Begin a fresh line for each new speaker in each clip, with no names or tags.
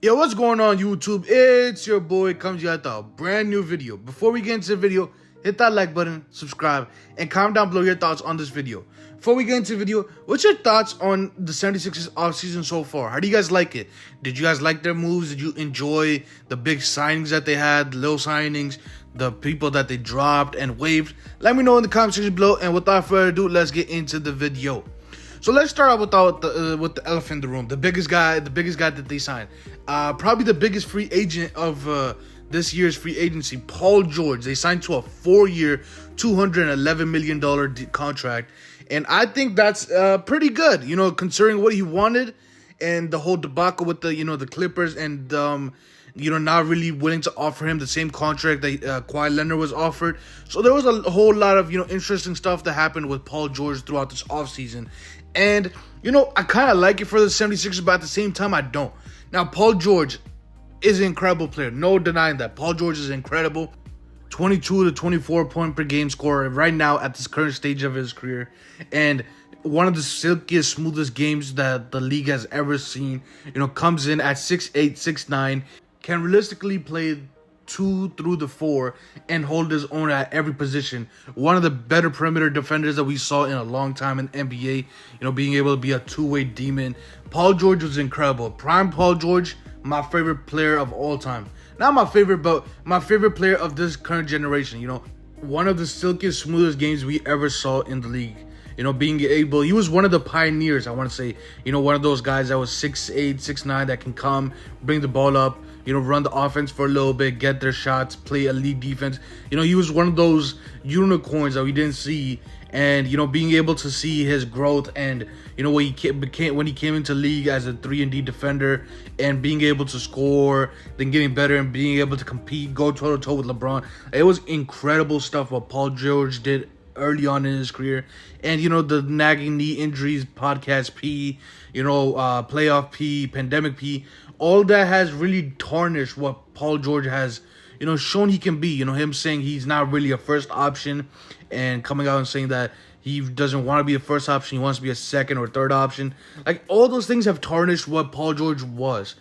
Yo, what's going on, YouTube? It's your boy, comes you at a brand new video. Before we get into the video, hit that like button, subscribe, and comment down below your thoughts on this video. Before we get into the video, what's your thoughts on the 76ers offseason so far? How do you guys like it? Did you guys like their moves? Did you enjoy the big signings that they had, the little signings, the people that they dropped and waived? Let me know in the comment section below, and without further ado, let's get into the video. So let's start out with the elephant in the room, the biggest guy that they signed, probably the biggest free agent of this year's free agency, Paul George. They signed to a 4-year, $211 million contract, and I think that's pretty good, considering what he wanted and the whole debacle with the Clippers and not really willing to offer him the same contract that Kawhi Leonard was offered. So there was a whole lot of interesting stuff that happened with Paul George throughout this offseason. And, I kind of like it for the 76ers, but at the same time, I don't. Now, Paul George is an incredible player. No denying that. Paul George is incredible. 22 to 24 point per game scorer right now at this current stage of his career. And one of the silkiest, smoothest games that the league has ever seen. Comes in at 6'8", 6'9", can realistically play 2 through the 4 and hold his own at every position. One of the better perimeter defenders that we saw in a long time in the NBA, being able to be a two-way demon. Paul George was incredible. Prime Paul George, my favorite player of all time. Not my favorite, but my favorite player of this current generation. One of the silkiest, smoothest games we ever saw in the league. He was one of the pioneers, I want to say. One of those guys that was 6'8", 6'9", that can come, bring the ball up, run the offense for a little bit, get their shots, play elite defense. He was one of those unicorns that we didn't see. And, being able to see his growth and, what he became when he came into league as a 3-and-D defender and being able to score, then getting better and being able to compete, go toe-to-toe with LeBron. It was incredible stuff what Paul George did early on in his career. And the nagging knee injuries, podcast P, playoff P, pandemic P, all that has really tarnished what Paul George has shown he can be. Him saying he's not really a first option and coming out and saying that he doesn't want to be a first option, he wants to be a second or third option. Like, all those things have tarnished what Paul George was.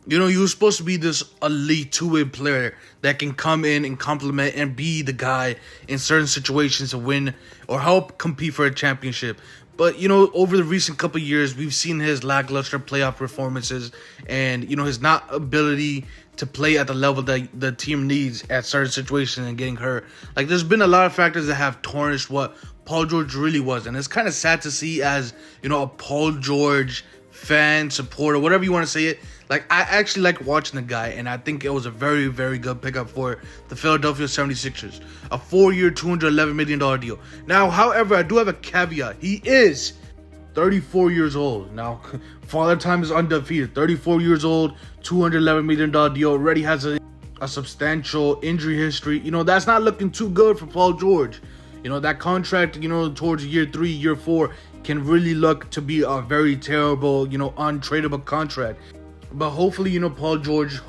He was supposed to be this elite two-way player that can come in and complement and be the guy in certain situations to win or help compete for a championship. But, over the recent couple of years, we've seen his lackluster playoff performances and, his not ability to play at the level that the team needs at certain situations and getting hurt. Like, there's been a lot of factors that have tarnished what Paul George really was. And it's kind of sad to see as, a Paul George fan, supporter, whatever you want to say it. Like, I actually like watching the guy, and I think it was a very, very good pickup for the Philadelphia 76ers. A 4-year, $211 million deal. Now, however, I do have a caveat. He is 34 years old. Now, Father Time is undefeated. 34 years old, $211 million deal. Already has a substantial injury history. That's not looking too good for Paul George. That contract, towards year 3, year 4, can really look to be a very terrible, untradeable contract. But hopefully, Paul George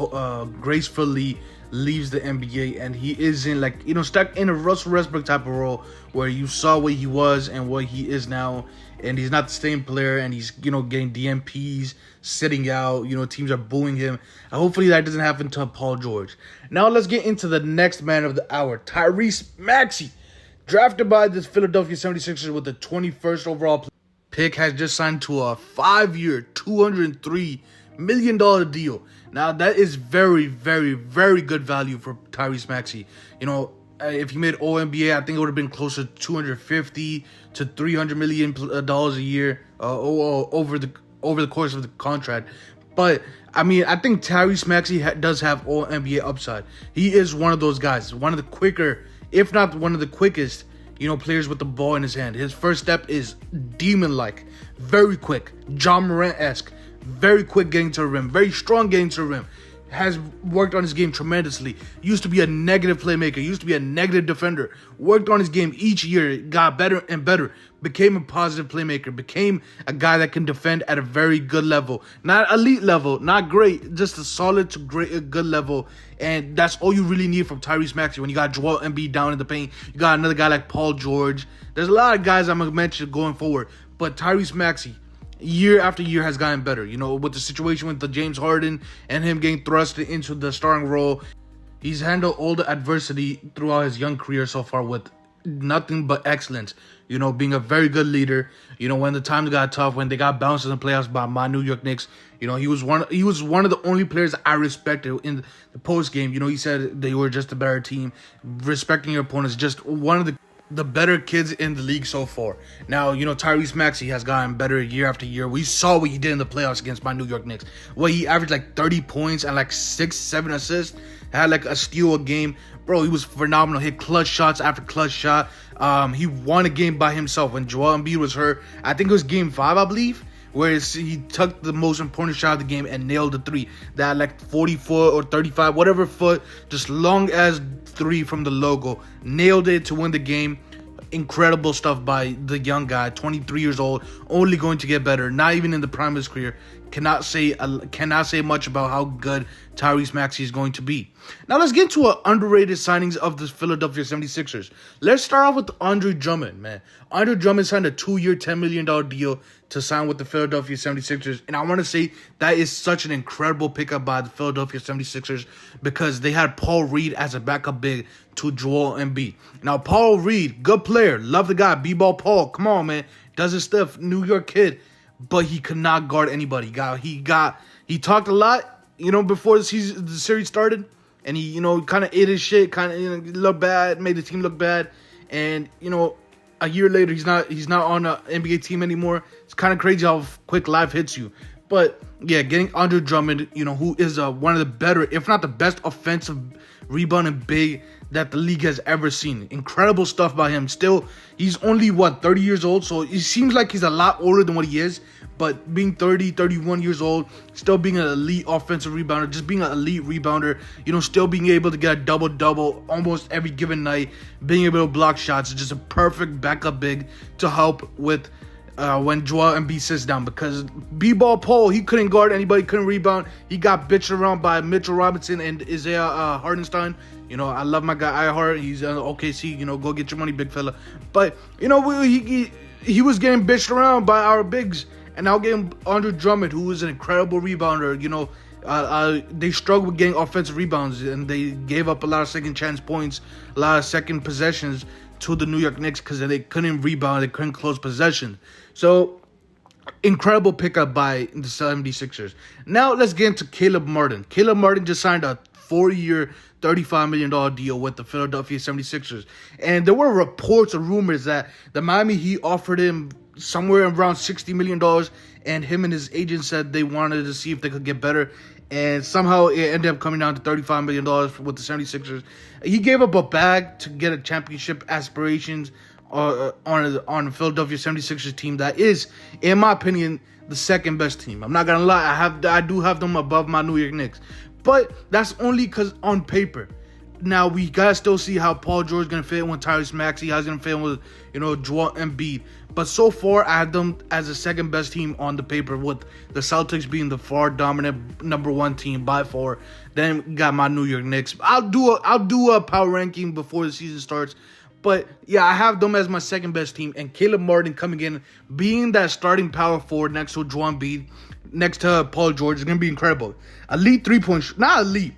gracefully leaves the NBA and he isn't stuck in a Russell Westbrook type of role where you saw what he was and what he is now, and he's not the same player and he's getting DMPs, sitting out, teams are booing him. And hopefully that doesn't happen to Paul George. Now let's get into the next man of the hour, Tyrese Maxey. Drafted by the Philadelphia 76ers with the 21st overall pick, has just signed to a 5-year, $203 million deal. Now, that is very, very, very good value for Tyrese Maxey. If he made All-NBA, I think it would have been closer to $250 to $300 million a year over the course of the contract. But I think Tyrese Maxey does have All-NBA upside. He is one of those guys, one of the quicker, if not one of the quickest, players with the ball in his hand. His first step is demon-like, very quick, John Morant-esque, very quick getting to the rim, very strong getting to the rim. Has worked on his game tremendously. Used to be a negative playmaker, used to be a negative defender. Worked on his game each year, got better and better. Became a positive playmaker, became a guy that can defend at a very good level. Not elite level, not great, just a solid to good level. And that's all you really need from Tyrese Maxey. When you got Joel Embiid down in the paint, you got another guy like Paul George. There's a lot of guys I'm going to mention going forward. But Tyrese Maxey, year after year has gotten better. You know, with the situation with the James Harden and him getting thrust into the starting role, he's handled all the adversity throughout his young career so far with nothing but excellence. You know, being a very good leader. You know, when the times got tough, when they got bounced in the playoffs by my New York Knicks, you know, he was one of the only players I respected in the post game. You know, he said they were just a better team. Respecting your opponents, just one of the better kids in the league so far. Now, you know, Tyrese Maxey has gotten better year after year. We saw what he did in the playoffs against my New York Knicks. Well, he averaged like 30 points and like 6-7 assists. Had like a steal a game. Bro, he was phenomenal. Hit clutch shots after clutch shot. He won a game by himself when Joel Embiid was hurt. I think it was game 5, I believe, where he took the most important shot of the game and nailed the three. That like 40 foot or 35, whatever foot, just long as three from the logo. Nailed it to win the game. Incredible stuff by the young guy, 23 years old, only going to get better. Not even in the prime of his career. Cannot say much about how good Tyrese Maxey is going to be. Now let's get into underrated signings of the Philadelphia 76ers. Let's start off with Andre Drummond, man. Andre Drummond signed a 2-year, $10 million deal to sign with the Philadelphia 76ers. And I want to say that is such an incredible pickup by the Philadelphia 76ers because they had Paul Reed as a backup big to Joel Embiid. Now, Paul Reed, good player. Love the guy. B-ball Paul. Come on, man. Does his stuff. New York kid. But he could not guard anybody. He talked a lot, you know, before the series started. And he, you know, kind of ate his shit. Kind of, you know, looked bad. Made the team look bad. And, you know, a year later, he's not on an NBA team anymore. It's kind of crazy how quick life hits you. But, yeah, getting Andre Drummond, you know, who is one of the better, if not the best offensive rebounding big that the league has ever seen. Incredible stuff by him. Still, he's only, 30 years old? So it seems like he's a lot older than what he is. But being 30, 31 years old, still being an elite offensive rebounder, just being an elite rebounder, you know, still being able to get a double-double almost every given night, being able to block shots, just a perfect backup big to help with when Joel Embiid sits down, because B-ball Paul, he couldn't guard anybody, couldn't rebound. He got bitched around by Mitchell Robinson and Isaiah Hardenstein. You know, I love my guy iHeart. He's OKC. You know, go get your money, big fella. But you know, he was getting bitched around by our bigs, and now getting Andre Drummond, who is an incredible rebounder. You know, they struggled with getting offensive rebounds, and they gave up a lot of second chance points, a lot of second possessions to the New York Knicks because they couldn't rebound, they couldn't close possession. So, incredible pickup by the 76ers. Now, let's get into Caleb Martin. Caleb Martin just signed a 4-year, $35 million deal with the Philadelphia 76ers. And there were reports or rumors that the Miami Heat offered him somewhere around $60 million, and him and his agent said they wanted to see if they could get better. And somehow it ended up coming down to $35 million with the 76ers. He gave up a bag to get a championship aspirations on the Philadelphia 76ers team that is, in my opinion, the second best team. I'm not going to lie. I do have them above my New York Knicks. But that's only because on paper. Now, we got to still see how Paul George is going to fit in with Tyrese Maxey, how he's going to fit in with, you know, Joel Embiid. But so far, I have them as the second best team on the paper, with the Celtics being the far dominant number one team by far. Then we got my New York Knicks. I'll do a power ranking before the season starts. But, yeah, I have them as my second best team. And Caleb Martin coming in, being that starting power forward next to Joel Embiid, next to Paul George, is going to be incredible. Elite three-point, not elite,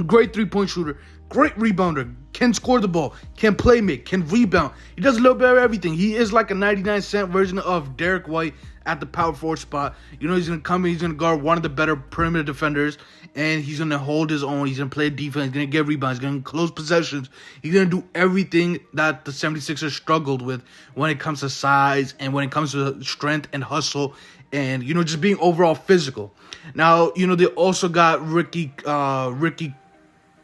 great three-point shooter, great rebounder, can score the ball, can play make, can rebound. He does a little bit of everything. He is like a 99-cent version of Derek White at the power forward spot. You know, he's going to come in, he's going to guard one of the better perimeter defenders, and he's going to hold his own. He's going to play defense, he's going to get rebounds, he's going to close possessions. He's going to do everything that the 76ers struggled with when it comes to size and when it comes to strength and hustle and, you know, just being overall physical. Now, you know, they also got Ricky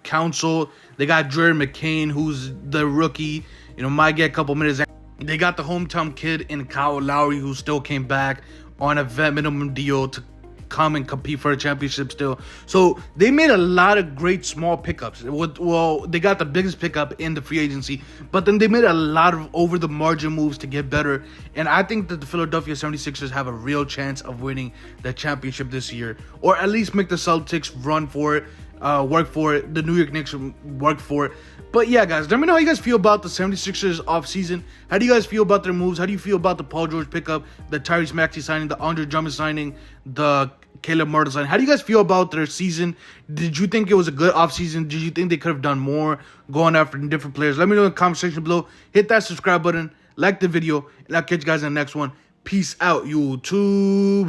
Council. They got Jared McCain, who's the rookie. You know, might get a couple minutes. They got the hometown kid in Kyle Lowry, who still came back on a vet minimum deal to come and compete for a championship still. So they made a lot of great small pickups. Well, they got the biggest pickup in the free agency, but then they made a lot of over-the-margin moves to get better. And I think that the Philadelphia 76ers have a real chance of winning the championship this year, or at least make the Celtics run for it. work for it. The New York Knicks work for it. But yeah, guys, let me know how you guys feel about the 76ers offseason. How do you guys feel about their moves? How do you feel about the Paul George pickup, the Tyrese Maxey signing, the Andre Drummond signing, the Caleb Martin signing? How do you guys feel about their season? Did you think it was a good offseason? Did you think they could have done more going after different players? Let me know in the comment section below. Hit that subscribe button, like the video, and I'll catch you guys in the next one. Peace out, YouTube.